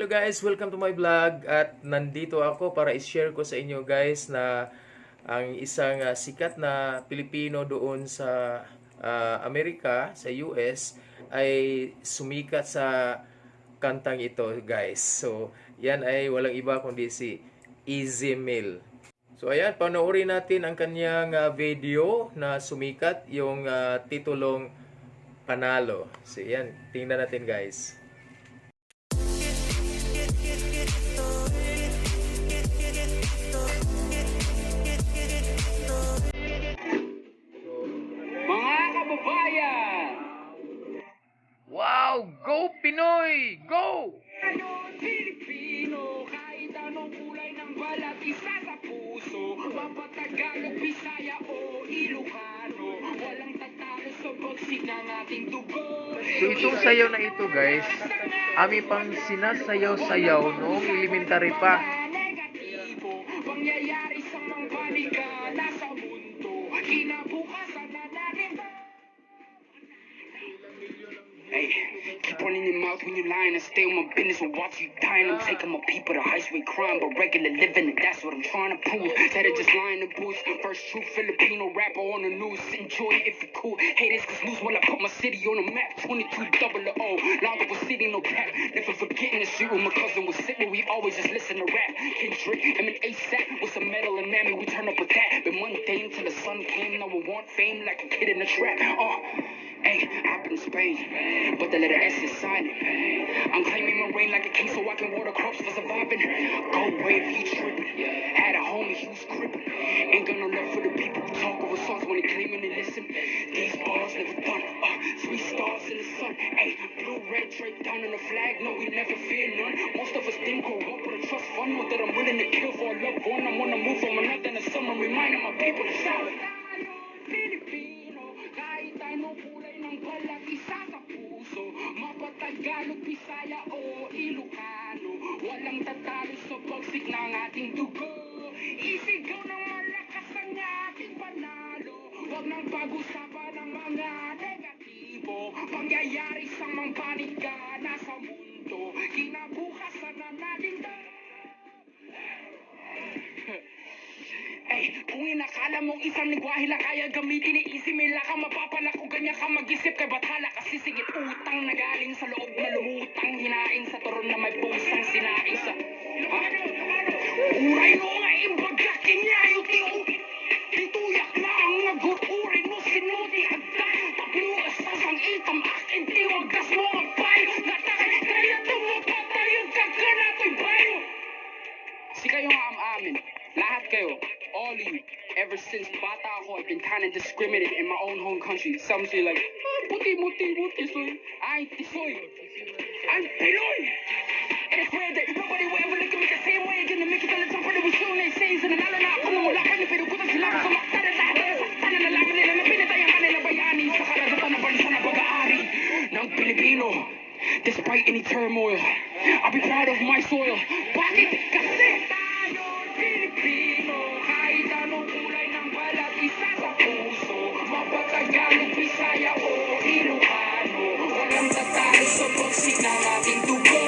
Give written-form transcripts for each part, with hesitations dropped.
Hello guys, welcome to my vlog at nandito ako para i-share ko sa inyo guys na ang isang sikat na Pilipino doon sa Amerika, sa US ay sumikat sa kantang ito guys. So, yan ay walang iba kundi si Easy Meal. So ayan, panoorin natin ang kanyang video na sumikat, yung titulong Panalo. So yan, tingnan natin guys. Mga kababayan! Wow! Go Pinoy! Go! Ano, Pilipino, kahit anong kulay ng balat, isa sa puso. Mapatagalog, Bisaya o Ilocano, walang tatalo sa bagsik ng ating dugo. So itong sayaw na ito guys, ami pang sinasayaw-sayaw noong elementary pa. Negatibo, pangyayari sa mga panikala sa mundo. Kinabukasan na natin. Hey, keep on in your mouth when you're lying and stay on my business and watch you dying. I'm taking my people to highway crime, but regular living, and that's what I'm trying to prove. That is just lying to boost. First true Filipino rapper on the news. Enjoy it if you cool. Haters cause lose while I put my city on the map. 22 O. Longer was city, no cap. Never forgetting the shit when my cousin was sitting. We always just listen to rap. Kendrick, Eminem, ASAP with some metal and mammy. We turn up with that. Been mundane till the sun came. Now we want fame like a kid in a trap. Hey, I've been in Spain, but the letter S is silent. I'm claiming my reign like a king so I can water crops for surviving. Go wave, he tripping. Had a homie, he was crippin'. Ain't got no love for the people who talk over songs when they claiming and listen. These bars never done. 3 stars in the sun. Hey, blue, red, draped down on the flag. No, we never fear none. Most of us didn't grow up with a trust fund. Know that I'm willing to kill for a loved one. I'm on the move from another in the summer, reminding my people to shout. Filipino, kahit anong kulay ng balat, isa sa puso. Mapatagalog, Bisaya o Ilocano, walang tatalo sa bagsik ng ating dugo. Isigaw ng malakas ang ating panalo. Huwag nang pag-usapan ng mga negatibo. Pangyayari sa mga panika na sa mundo. Kinabukasan na natin Ay, kung inakala mong isang lingwahe lang kaya gamitin ni Easy Meal ka, mapapala ko ganyan ka mag-isip kay bathala kasi sigit utang na galing sa loob na lumutang, hinain sa turon na may pusang sinain sa uray no nga imbagakin niya yung tituyak na ang naguturin mo sinuti agda tapno asasang itam akin tiwagas mo ang bayo natakay kaya tumapatay yung kaganato'y bayo si kayo nga amin lahat kayo, all of you, ever since bata ako, I've been kind of discriminated in my own home country. Some say like, puti, soy. I ain't soy. I'm Pinoy. And it's weird that nobody will ever look at me the same way. Gonna make it all the time for the resume they say. So nanalo na ako nung wala kami, pero kutas sila ko sa makta na lahat. Nasaktan na nalaman nila na pinatay ang kanilang bayani sa karagatan ng bansa na pag-aari ng Pilipino. Despite any turmoil, I'll be proud of my soil. Bakit? Kasi tayo Pilipino, kahit anong kulay ng balat, isa sa puso. Mapatagalog, Bisaya o Ilocano, walang tatalo sa bagsik ng ating dugo.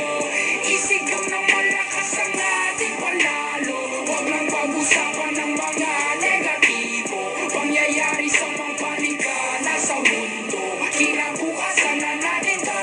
Isigaw ng malakas ang ating panalo. Huwag lang pag-usapan ng mga negatibo. Pangyayari sa mga panikala sa mundo. Kinabukasan na natin to.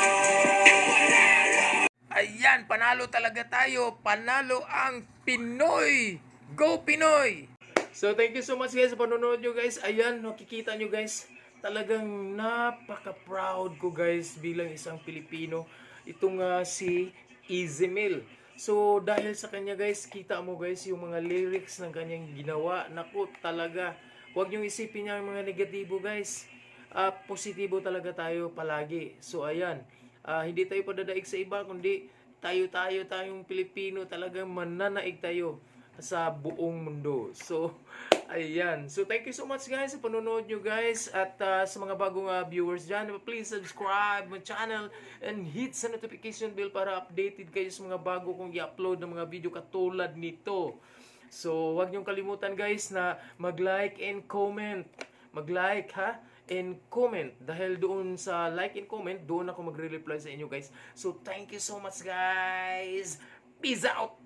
Ayan, panalo talaga tayo. Panalo ang Pinoy. Go Pinoy! So thank you so much guys sa panonood nyo guys. Ayan, nakikita nyo guys. Talagang napaka-proud ko guys bilang isang Pilipino. Itong si Easy Meal. So dahil sa kanya guys, kita mo guys yung mga lyrics ng kanyang ginawa. Naku, talaga. Huwag nyo isipin niya yung mga negatibo guys. Positibo talaga tayo palagi. So ayan. Hindi tayo padadaig sa iba, kundi tayong Pilipino talagang mananaig tayo sa buong mundo. So, ayan. So, thank you so much guys sa panonood nyo guys. At sa mga bagong viewers dyan, please subscribe my channel and hit sa notification bell para updated kayo sa mga bago kong i-upload ng mga video katulad nito. So, huwag niyong kalimutan guys na mag-like and comment. Mag-like ha? And comment. Dahil doon sa like and comment, doon ako magre-reply sa inyo guys. So, thank you so much guys. Peace out!